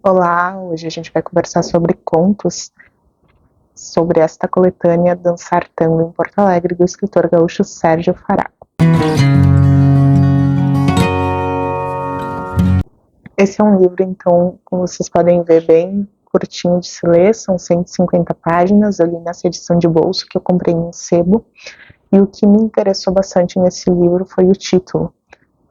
Olá, hoje a gente vai conversar sobre contos, sobre esta coletânea Dançar Tango em Porto Alegre, do escritor gaúcho Sérgio Faraco. Esse é um livro, então, como vocês podem ver, bem curtinho de se ler, são 150 páginas, eu li nessa edição de bolso que eu comprei em sebo, e o que me interessou bastante nesse livro foi o título,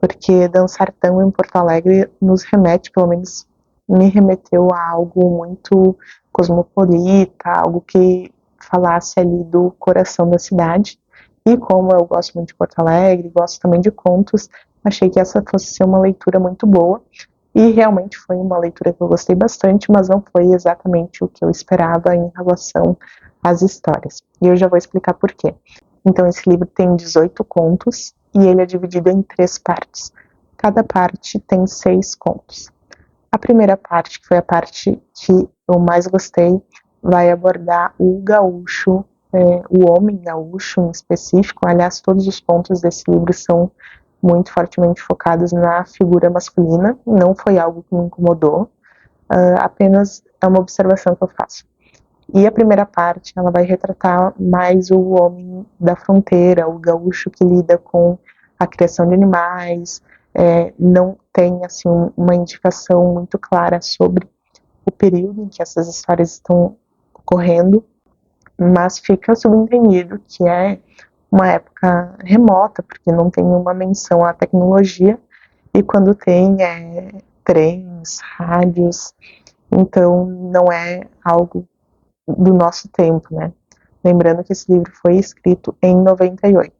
porque Dançar Tango em Porto Alegre nos remete, pelo menos me remeteu a algo muito cosmopolita, algo que falasse ali do coração da cidade. E como eu gosto muito de Porto Alegre, gosto também de contos, achei que essa fosse ser uma leitura muito boa. E realmente foi uma leitura que eu gostei bastante, mas não foi exatamente o que eu esperava em relação às histórias. E eu já vou explicar por quê. Então, esse livro tem 18 contos e ele é dividido em 3 partes. Cada parte tem 6 contos. A primeira parte, que foi a parte que eu mais gostei, vai abordar o gaúcho, o homem gaúcho em específico. Aliás, todos os pontos desse livro são muito fortemente focados na figura masculina. Não foi algo que me incomodou, apenas é uma observação que eu faço. E a primeira parte, ela vai retratar mais o homem da fronteira, o gaúcho que lida com a criação de animais, não tem assim uma indicação muito clara sobre o período em que essas histórias estão ocorrendo, mas fica subentendido que é uma época remota, porque não tem uma menção à tecnologia, e quando tem trens, rádios, então não é algo do nosso tempo, né? Lembrando que esse livro foi escrito em 98.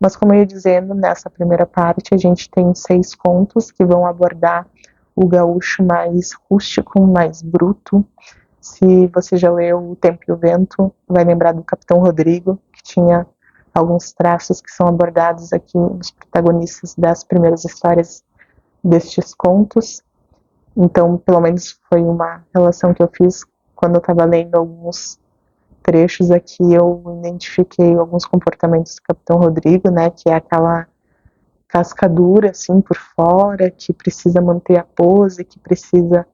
Mas como eu ia dizendo, nessa primeira parte a gente tem 6 contos que vão abordar o gaúcho mais rústico, mais bruto. Se você já leu O Tempo e o Vento, vai lembrar do Capitão Rodrigo, que tinha alguns traços que são abordados aqui nos protagonistas das primeiras histórias destes contos. Então, pelo menos foi uma relação que eu fiz quando eu estava lendo alguns trechos aqui, eu identifiquei alguns comportamentos do Capitão Rodrigo, né, que é aquela casca dura, assim, por fora, que precisa manter a pose, que precisa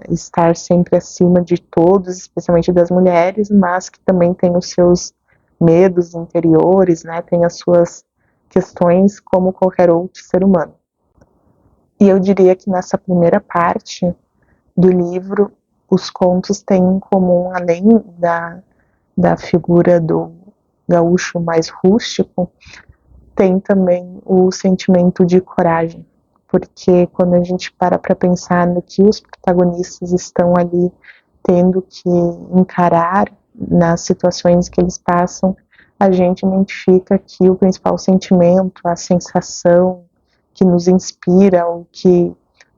estar sempre acima de todos, especialmente das mulheres, mas que também tem os seus medos interiores, né, tem as suas questões como qualquer outro ser humano. E eu diria que nessa primeira parte do livro, os contos têm em comum, além da figura do gaúcho mais rústico, tem também o sentimento de coragem, porque quando a gente para pensar no que os protagonistas estão ali tendo que encarar nas situações que eles passam, a gente identifica que o principal sentimento, a sensação que nos inspira, ou que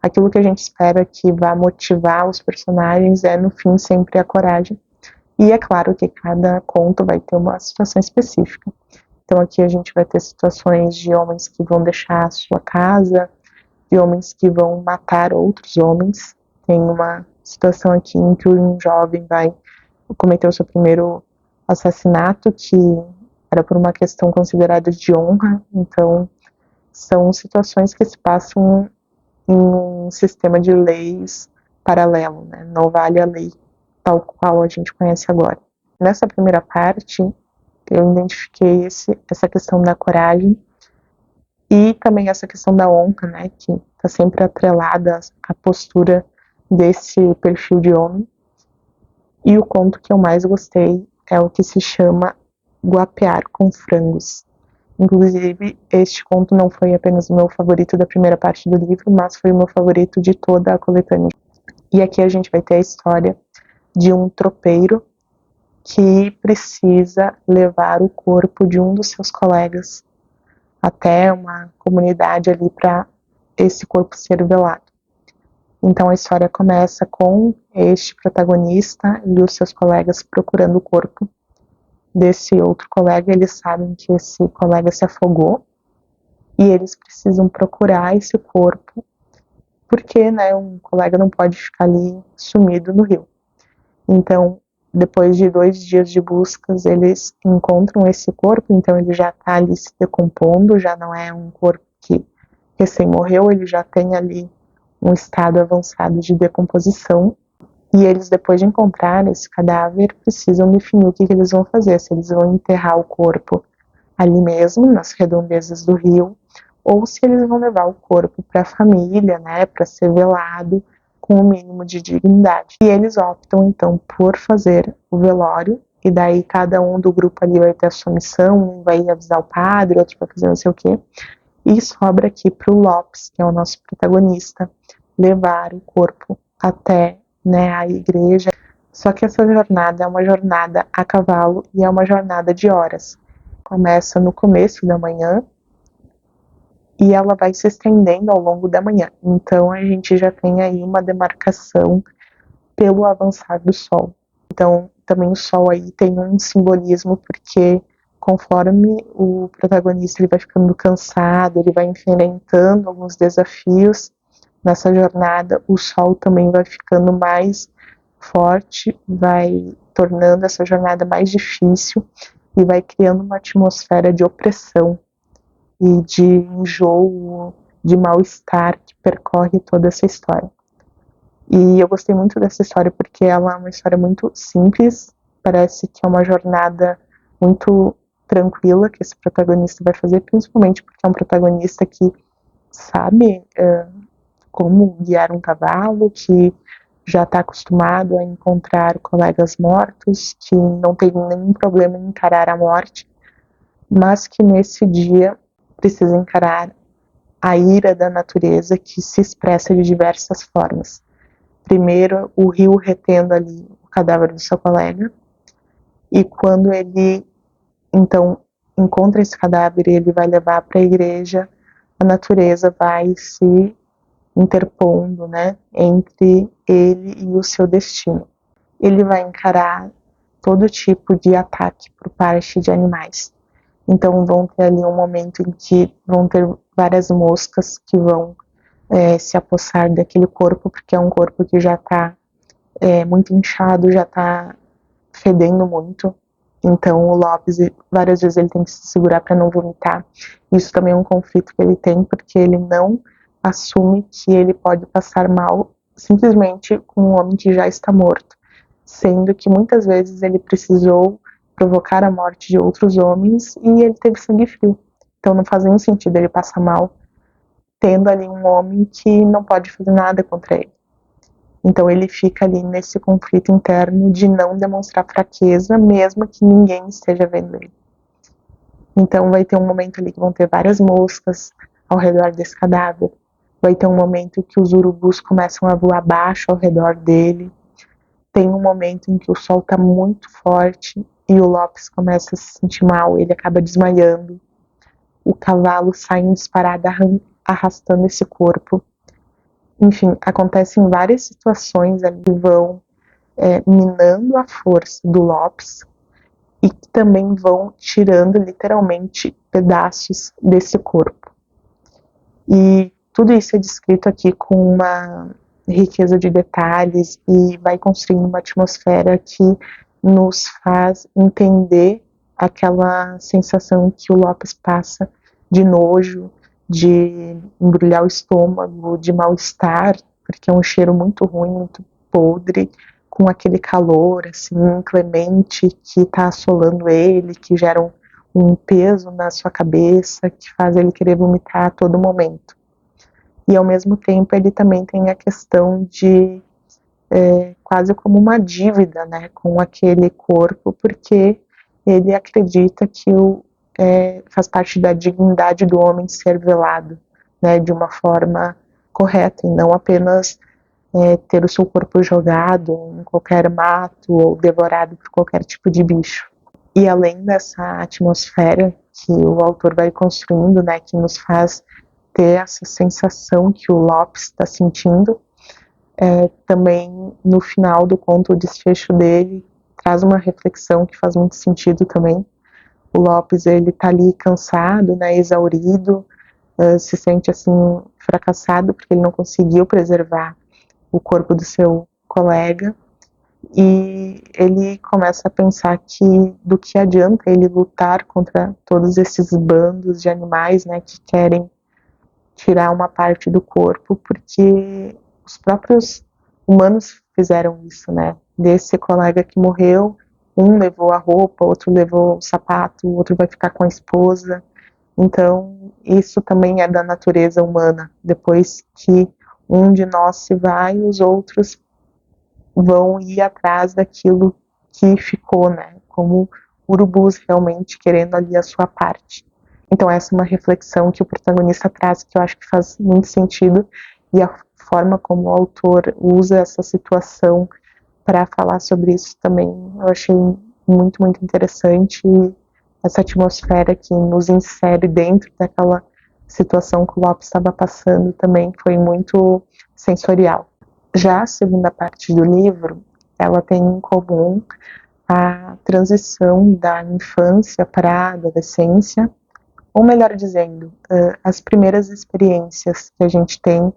aquilo que a gente espera que vai motivar os personagens é, no fim, sempre a coragem. E é claro que cada conto vai ter uma situação específica. Então aqui a gente vai ter situações de homens que vão deixar a sua casa, de homens que vão matar outros homens. Tem uma situação aqui em que um jovem vai cometer o seu primeiro assassinato, que era por uma questão considerada de honra. Então são situações que se passam em um sistema de leis paralelo, né? Não vale a lei tal qual a gente conhece agora. Nessa primeira parte, eu identifiquei essa questão da coragem e também essa questão da honra, né? Que está sempre atrelada à postura desse perfil de homem. E o conto que eu mais gostei é o que se chama Guapear com Frangos. Inclusive, este conto não foi apenas o meu favorito da primeira parte do livro, mas foi o meu favorito de toda a coletânea. E aqui a gente vai ter a história de um tropeiro que precisa levar o corpo de um dos seus colegas até uma comunidade ali para esse corpo ser velado. Então a história começa com este protagonista e os seus colegas procurando o corpo desse outro colega. Eles sabem que esse colega se afogou e eles precisam procurar esse corpo, porque, né, um colega não pode ficar ali sumido no rio. Então, depois de 2 dias de buscas, eles encontram esse corpo. Então ele já está ali se decompondo, já não é um corpo que recém morreu, ele já tem ali um estado avançado de decomposição, e eles, depois de encontrar esse cadáver, precisam definir o que eles vão fazer, se eles vão enterrar o corpo ali mesmo, nas redondezas do rio, ou se eles vão levar o corpo para a família, né, para ser velado com o mínimo de dignidade. E eles optam, então, por fazer o velório, e daí cada um do grupo ali vai ter a sua missão, um vai avisar o padre, outro vai fazer não sei o quê, e sobra aqui para o Lopes, que é o nosso protagonista, levar o corpo até, né, a igreja. Só que essa jornada é uma jornada a cavalo e é uma jornada de horas. Começa no começo da manhã e ela vai se estendendo ao longo da manhã. Então a gente já tem aí uma demarcação pelo avançar do sol. Então também o sol aí tem um simbolismo, porque conforme o protagonista ele vai ficando cansado, ele vai enfrentando alguns desafios nessa jornada, o sol também vai ficando mais forte, vai tornando essa jornada mais difícil e vai criando uma atmosfera de opressão e de enjoo, de mal-estar que percorre toda essa história. E eu gostei muito dessa história porque ela é uma história muito simples, parece que é uma jornada muito tranquila que esse protagonista vai fazer, principalmente porque é um protagonista que sabe como guiar um cavalo, que já está acostumado a encontrar colegas mortos, que não tem nenhum problema em encarar a morte, mas que nesse dia precisa encarar a ira da natureza, que se expressa de diversas formas. Primeiro, o rio retendo ali o cadáver do seu colega, e quando ele então encontra esse cadáver e ele vai levar para a igreja, a natureza vai se interpondo, né, entre ele e o seu destino. Ele vai encarar todo tipo de ataque por parte de animais. Então vão ter ali um momento em que vão ter várias moscas que vão se apossar daquele corpo, porque é um corpo que já está muito inchado, já está fedendo muito. Então o Lopes, várias vezes ele tem que se segurar para não vomitar. Isso também é um conflito que ele tem, porque ele não assume que ele pode passar mal simplesmente com um homem que já está morto, sendo que muitas vezes ele precisou provocar a morte de outros homens e ele teve sangue frio. Então não faz nenhum sentido ele passar mal tendo ali um homem que não pode fazer nada contra ele. Então ele fica ali nesse conflito interno de não demonstrar fraqueza, mesmo que ninguém esteja vendo ele. Então vai ter um momento ali que vão ter várias moscas ao redor desse cadáver. Vai ter um momento que os urubus começam a voar abaixo ao redor dele. Tem um momento em que o sol está muito forte e o Lopes começa a se sentir mal, ele acaba desmaiando. O cavalo sai em disparada arrastando esse corpo. Enfim, acontecem várias situações ali que vão minando a força do Lopes e que também vão tirando literalmente pedaços desse corpo. E tudo isso é descrito aqui com uma riqueza de detalhes e vai construindo uma atmosfera que nos faz entender aquela sensação que o Lopes passa de nojo, de embrulhar o estômago, de mal-estar, porque é um cheiro muito ruim, muito podre, com aquele calor assim inclemente que está assolando ele, que gera um peso na sua cabeça, que faz ele querer vomitar a todo momento. E ao mesmo tempo ele também tem a questão de quase como uma dívida, né, com aquele corpo, porque ele acredita que faz parte da dignidade do homem ser velado, né, de uma forma correta, e não apenas ter o seu corpo jogado em qualquer mato ou devorado por qualquer tipo de bicho. E além dessa atmosfera que o autor vai construindo, né, que nos faz ter essa sensação que o Lopes está sentindo, também no final do conto, o desfecho dele traz uma reflexão que faz muito sentido também. O Lopes, ele tá ali cansado, né, exaurido, se sente assim fracassado porque ele não conseguiu preservar o corpo do seu colega, e ele começa a pensar que do que adianta ele lutar contra todos esses bandos de animais, né, que querem tirar uma parte do corpo, porque os próprios humanos fizeram isso, né? Desse colega que morreu, um levou a roupa, outro levou o sapato, o outro vai ficar com a esposa. Então, isso também é da natureza humana. Depois que um de nós se vai, os outros vão ir atrás daquilo que ficou, né? Como urubus realmente querendo ali a sua parte. Então essa é uma reflexão que o protagonista traz que eu acho que faz muito sentido, e a forma como o autor usa essa situação para falar sobre isso também eu achei muito, muito interessante, e essa atmosfera que nos insere dentro daquela situação que o Lopes estava passando também foi muito sensorial. Já a segunda parte do livro, ela tem em comum a transição da infância para a adolescência, ou melhor dizendo, as primeiras experiências que a gente tem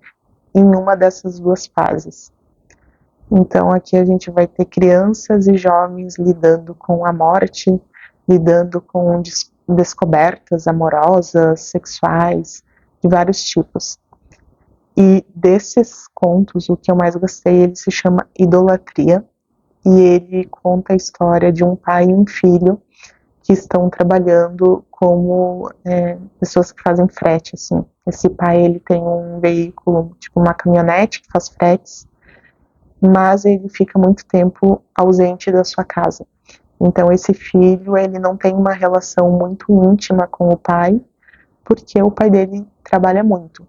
em uma dessas duas fases. Então aqui a gente vai ter crianças e jovens lidando com a morte, lidando com descobertas amorosas, sexuais, de vários tipos. E desses contos, o que eu mais gostei, ele se chama Idolatria, e ele conta a história de um pai e um filho que estão trabalhando como pessoas que fazem frete, assim. Esse pai, ele tem um veículo, tipo uma caminhonete que faz fretes, mas ele fica muito tempo ausente da sua casa. Então esse filho, ele não tem uma relação muito íntima com o pai, porque o pai dele trabalha muito.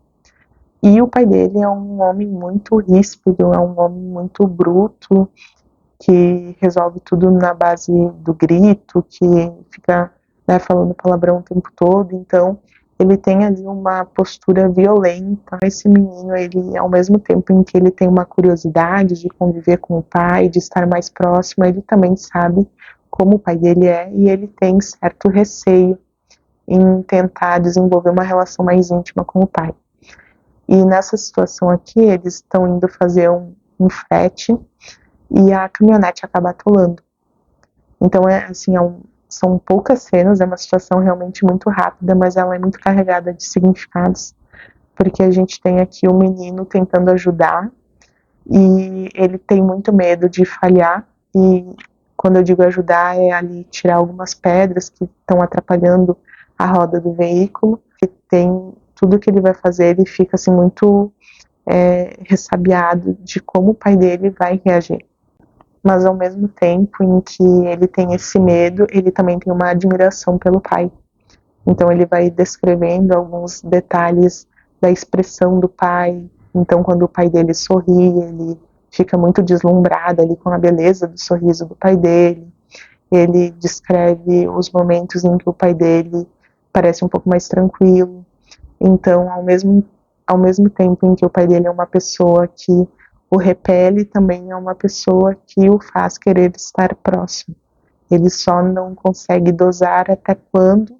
E o pai dele é um homem muito ríspido, é um homem muito bruto, que resolve tudo na base do grito, que fica, né, falando palavrão o tempo todo. Então ele tem ali uma postura violenta. Esse menino, ele, ao mesmo tempo em que ele tem uma curiosidade de conviver com o pai, de estar mais próximo, ele também sabe como o pai dele é, e ele tem certo receio em tentar desenvolver uma relação mais íntima com o pai. E nessa situação aqui, eles estão indo fazer um frete e a caminhonete acaba atolando. Então, são poucas cenas, é uma situação realmente muito rápida, mas ela é muito carregada de significados, porque a gente tem aqui o menino tentando ajudar, e ele tem muito medo de falhar, e quando eu digo ajudar, é ali tirar algumas pedras que estão atrapalhando a roda do veículo, que tem tudo que ele vai fazer, ele fica assim muito ressabiado de como o pai dele vai reagir. Mas ao mesmo tempo em que ele tem esse medo, ele também tem uma admiração pelo pai. Então ele vai descrevendo alguns detalhes da expressão do pai. Então quando o pai dele sorri, ele fica muito deslumbrado ali com a beleza do sorriso do pai dele. Ele descreve os momentos em que o pai dele parece um pouco mais tranquilo. Então, ao mesmo tempo em que o pai dele é uma pessoa que o repele, também é uma pessoa que o faz querer estar próximo. Ele só não consegue dosar até quando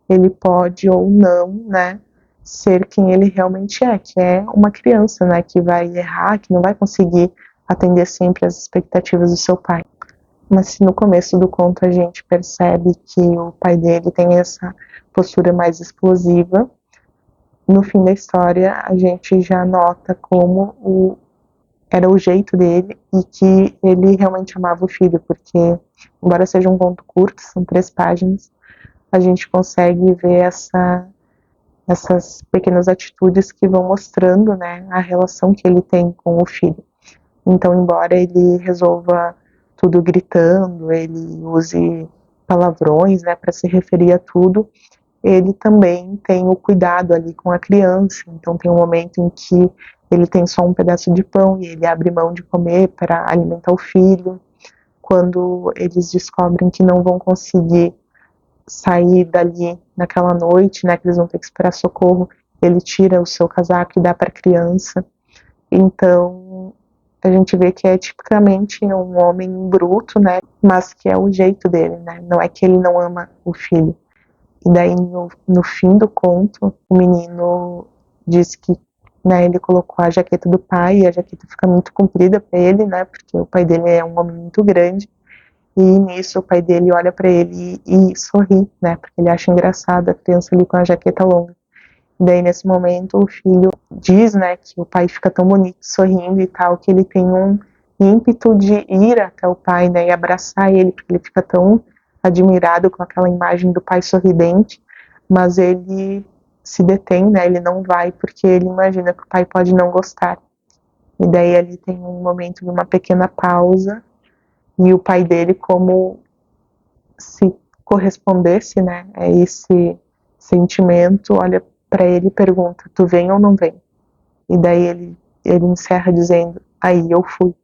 ele pode ou não, né, ser quem ele realmente é, que é uma criança, né, que vai errar, que não vai conseguir atender sempre às expectativas do seu pai. Mas se no começo do conto a gente percebe que o pai dele tem essa postura mais explosiva, no fim da história a gente já nota como era o jeito dele e que ele realmente amava o filho, porque embora seja um conto curto, são 3 páginas, a gente consegue ver essas pequenas atitudes que vão mostrando, né, a relação que ele tem com o filho. Então, embora ele resolva tudo gritando, ele use palavrões, né, para se referir a tudo, ele também tem o cuidado ali com a criança. Então tem um momento em que ele tem só um pedaço de pão e ele abre mão de comer para alimentar o filho. Quando eles descobrem que não vão conseguir sair dali naquela noite, né, que eles vão ter que esperar socorro, ele tira o seu casaco e dá para a criança. Então a gente vê que é tipicamente um homem bruto, né, mas que é o jeito dele, né, não é que ele não ama o filho. E daí, no fim do conto, o menino diz que, né, ele colocou a jaqueta do pai, e a jaqueta fica muito comprida para ele, né, porque o pai dele é um homem muito grande, e nisso o pai dele olha para ele e sorri, né, porque ele acha engraçado a criança ali com a jaqueta longa. Daí, nesse momento, o filho diz, né, que o pai fica tão bonito, sorrindo e tal, que ele tem um ímpeto de ir até o pai, né, e abraçar ele, porque ele fica tão admirado com aquela imagem do pai sorridente, mas ele se detém, né, ele não vai porque ele imagina que o pai pode não gostar. E daí ali tem um momento de uma pequena pausa e o pai dele, como se correspondesse, né, a esse sentimento, olha para ele e pergunta: tu vem ou não vem? E daí ele encerra dizendo: aí eu fui.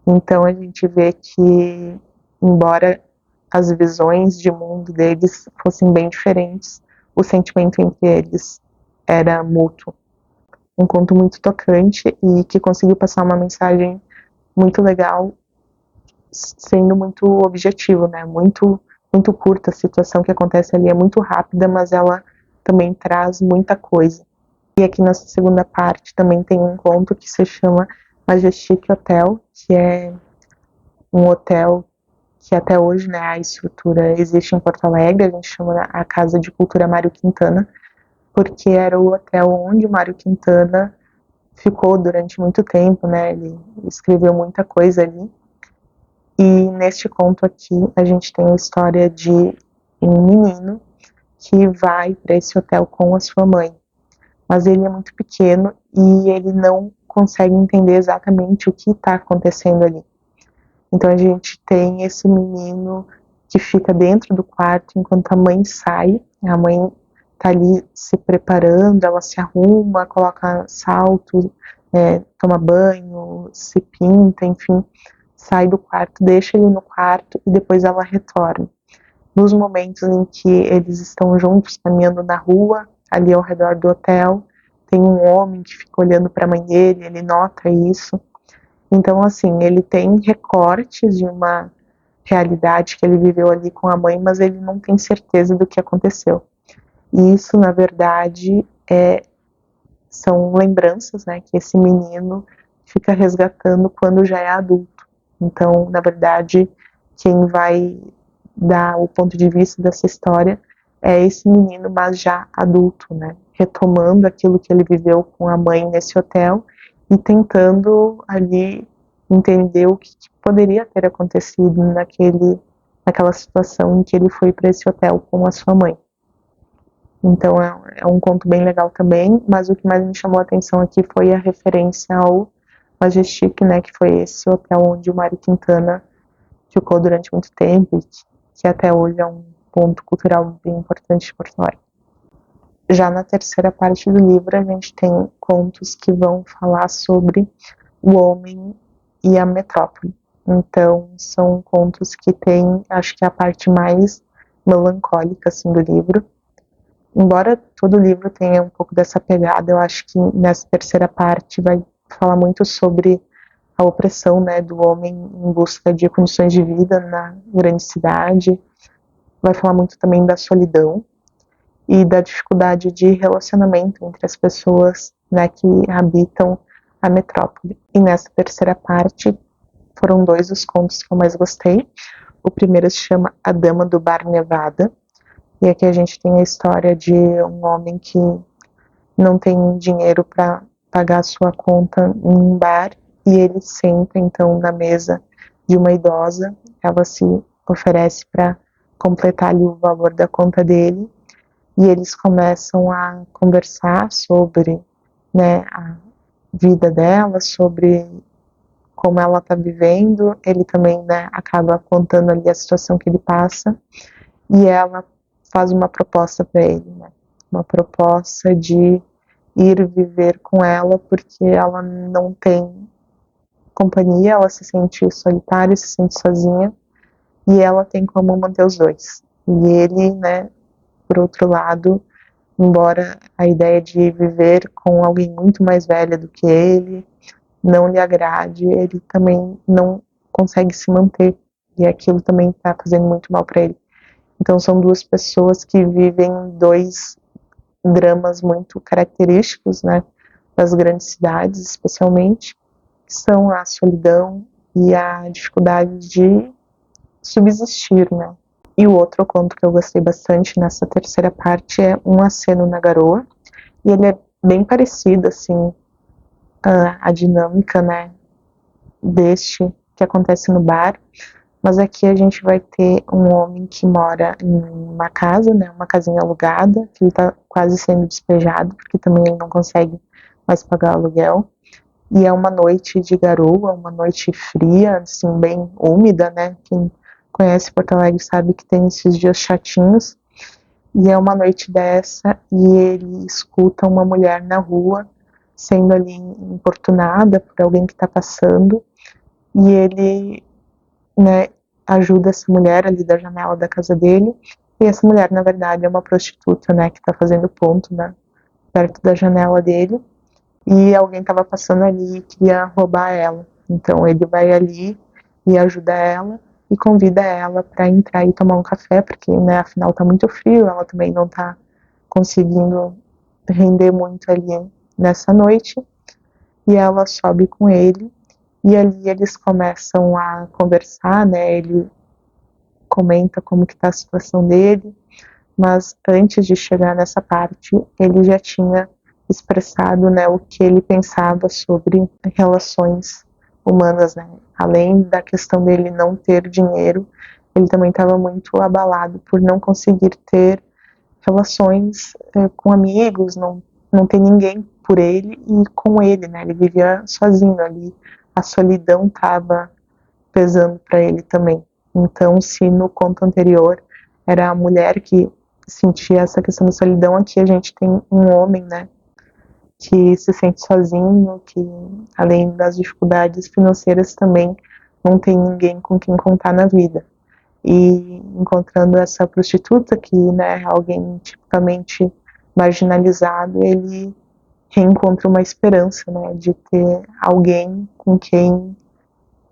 Então a gente vê que, embora as visões de mundo deles fossem bem diferentes, o sentimento entre eles era mútuo. Um conto muito tocante e que conseguiu passar uma mensagem muito legal, sendo muito objetivo, né? Muito curta. A situação que acontece ali é muito rápida, mas ela também traz muita coisa. E aqui nessa segunda parte também tem um conto que se chama Majestic Hotel, que é um hotel que até hoje, né, a estrutura existe em Porto Alegre. A gente chama a Casa de Cultura Mário Quintana, porque era o hotel onde o Mário Quintana ficou durante muito tempo, né? Ele escreveu muita coisa ali. E neste conto aqui a gente tem a história de um menino que vai para esse hotel com a sua mãe, mas ele é muito pequeno e ele não consegue entender exatamente o que está acontecendo ali. Então a gente tem esse menino que fica dentro do quarto enquanto a mãe sai. A mãe tá ali se preparando, ela se arruma, coloca salto, toma banho, se pinta, enfim, sai do quarto, deixa ele no quarto e depois ela retorna. Nos momentos em que eles estão juntos caminhando na rua, ali ao redor do hotel, tem um homem que fica olhando para a mãe dele, ele nota isso. Então, assim, ele tem recortes de uma realidade que ele viveu ali com a mãe, mas ele não tem certeza do que aconteceu. E isso, na verdade, são lembranças, né, que esse menino fica resgatando quando já é adulto. Então, na verdade, quem vai dar o ponto de vista dessa história é esse menino, mas já adulto, né, retomando aquilo que ele viveu com a mãe nesse hotel e tentando ali entender o que poderia ter acontecido naquela situação em que ele foi para esse hotel com a sua mãe. Então é um conto bem legal também, mas o que mais me chamou a atenção aqui foi a referência ao Majestic, né, que foi esse hotel onde o Mário Quintana ficou durante muito tempo e que até hoje é um ponto cultural bem importante de Porto Alegre. Já na terceira parte do livro a gente tem contos que vão falar sobre o homem e a metrópole. Então são contos que têm, acho que a parte mais melancólica assim do livro. Embora todo o livro tenha um pouco dessa pegada, eu acho que nessa terceira parte vai falar muito sobre a opressão, né, do homem em busca de condições de vida na grande cidade. Vai falar muito também da solidão e da dificuldade de relacionamento entre as pessoas, né, que habitam a metrópole. E nessa terceira parte foram dois dos contos que eu mais gostei. O primeiro se chama A Dama do Bar Nevada. E aqui a gente tem a história de um homem que não tem dinheiro para pagar a sua conta em um bar e ele senta então na mesa de uma idosa. Ela se oferece para completar ali o valor da conta dele e eles começam a conversar sobre, né, a vida dela, sobre como ela está vivendo. Ele também, né, acaba contando ali a situação que ele passa e ela faz uma proposta para ele, né? Uma proposta de ir viver com ela porque ela não tem companhia, ela se sente solitária, se sente sozinha e ela tem como manter os dois. E ele, né, por outro lado, embora a ideia de viver com alguém muito mais velha do que ele não lhe agrade, ele também não consegue se manter e aquilo também está fazendo muito mal para ele. Então são duas pessoas que vivem dois dramas muito característicos, né, das grandes cidades, especialmente, que são a solidão e a dificuldade de subsistir, né. E o outro conto que eu gostei bastante nessa terceira parte é Um Aceno na Garoa, E ele é bem parecido, assim, a dinâmica, né, deste que acontece no bar, mas aqui a gente vai ter um homem que mora em uma casa, né, uma casinha alugada, que ele tá quase sendo despejado, porque também ele não consegue mais pagar o aluguel, e é uma noite de garoa, uma noite fria, assim, bem úmida, né, quem conhece Porto Alegre sabe que tem esses dias chatinhos, e é uma noite dessa, e ele escuta uma mulher na rua, sendo ali importunada por alguém que está passando, e ele, né, ajuda essa mulher ali da janela da casa dele, e essa mulher, na verdade, é uma prostituta, né, que está fazendo ponto, né, perto da janela dele, e alguém estava passando ali e queria roubar ela. Então ele vai ali e ajuda ela e convida ela para entrar e tomar um café, porque, né, afinal tá muito frio, ela também não tá conseguindo render muito ali nessa noite, e ela sobe com ele, e ali eles começam a conversar, né, ele comenta como que tá a situação dele, mas antes de chegar nessa parte, ele já tinha expressado, né, o que ele pensava sobre relações humanas, né, além da questão dele não ter dinheiro, ele também estava muito abalado por não conseguir ter relações com amigos, não ter ninguém por ele e com ele, né, ele vivia sozinho ali, a solidão estava pesando para ele também. Então, se no conto anterior era a mulher que sentia essa questão da solidão, aqui a gente tem um homem, né, que se sente sozinho, que além das dificuldades financeiras também não tem ninguém com quem contar na vida. E encontrando essa prostituta que, né, é alguém tipicamente marginalizado, ele reencontra uma esperança, né, de ter alguém com quem,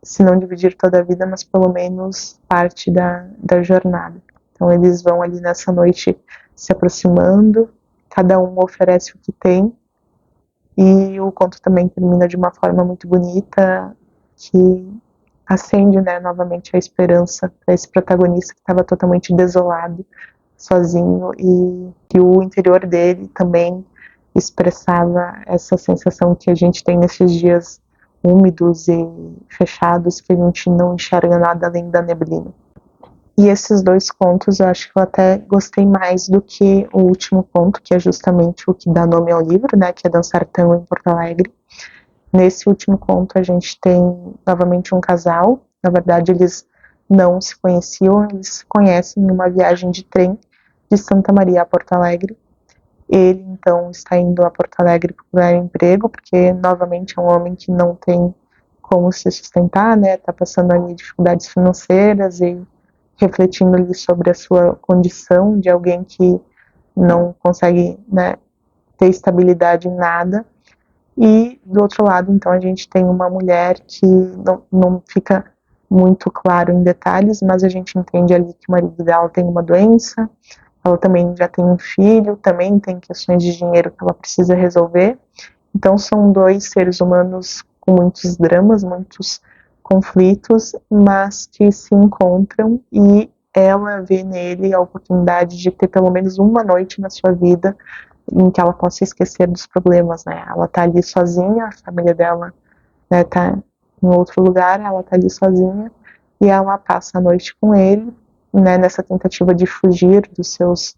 se não dividir toda a vida, mas pelo menos parte da jornada. Então eles vão ali nessa noite se aproximando, cada um oferece o que tem, e o conto também termina de uma forma muito bonita, que acende, né, novamente a esperança para esse protagonista que estava totalmente desolado, sozinho, e que o interior dele também expressava essa sensação que a gente tem nesses dias úmidos e fechados, que a gente não enxerga nada além da neblina. E esses dois contos eu acho que eu até gostei mais do que o último conto, que é justamente o que dá nome ao livro, né, que é Dançar Tango em Porto Alegre. Nesse último conto a gente tem novamente um casal, na verdade eles não se conheciam, eles se conhecem em uma viagem de trem de Santa Maria a Porto Alegre. Ele então está indo a Porto Alegre procurar emprego, porque novamente é um homem que não tem como se sustentar, né, está passando ali dificuldades financeiras e refletindo ali sobre a sua condição de alguém que não consegue, né, ter estabilidade em nada. E do outro lado, então, a gente tem uma mulher que não fica muito claro em detalhes, mas a gente entende ali que o marido dela tem uma doença, ela também já tem um filho, também tem questões de dinheiro que ela precisa resolver. Então são dois seres humanos com muitos dramas, muitos conflitos, mas que se encontram, e ela vê nele a oportunidade de ter pelo menos uma noite na sua vida em que ela possa esquecer dos problemas, né? Ela tá ali sozinha, a família dela, né, tá em outro lugar, ela tá ali sozinha e ela passa a noite com ele, né, nessa tentativa de fugir dos seus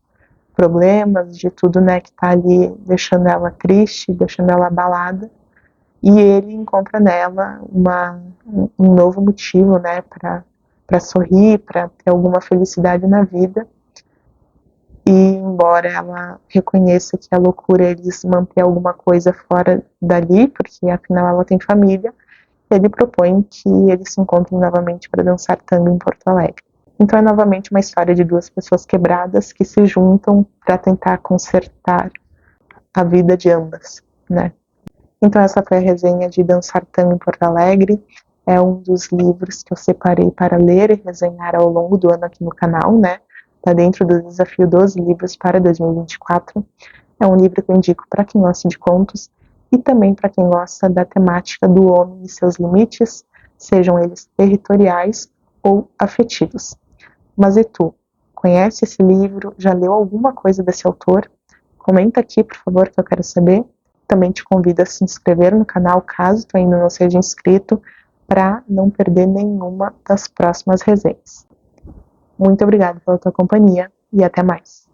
problemas, de tudo, né, que tá ali deixando ela triste, deixando ela abalada. E ele encontra nela um novo motivo, né, para sorrir, para ter alguma felicidade na vida. E embora ela reconheça que a loucura é eles manter alguma coisa fora dali, porque afinal ela tem família, ele propõe que eles se encontrem novamente para dançar tango em Porto Alegre. Então é novamente uma história de duas pessoas quebradas que se juntam para tentar consertar a vida de ambas, né? Então essa foi a resenha de Dançar Tango em Porto Alegre. É um dos livros que eu separei para ler e resenhar ao longo do ano aqui no canal, né? Está dentro do desafio 12 livros para 2024. É um livro que eu indico para quem gosta de contos e também para quem gosta da temática do homem e seus limites, sejam eles territoriais ou afetivos. Mas e tu? Conhece esse livro? Já leu alguma coisa desse autor? Comenta aqui, por favor, que eu quero saber. Também te convido a se inscrever no canal, caso tu ainda não seja inscrito, para não perder nenhuma das próximas resenhas. Muito obrigada pela tua companhia e até mais.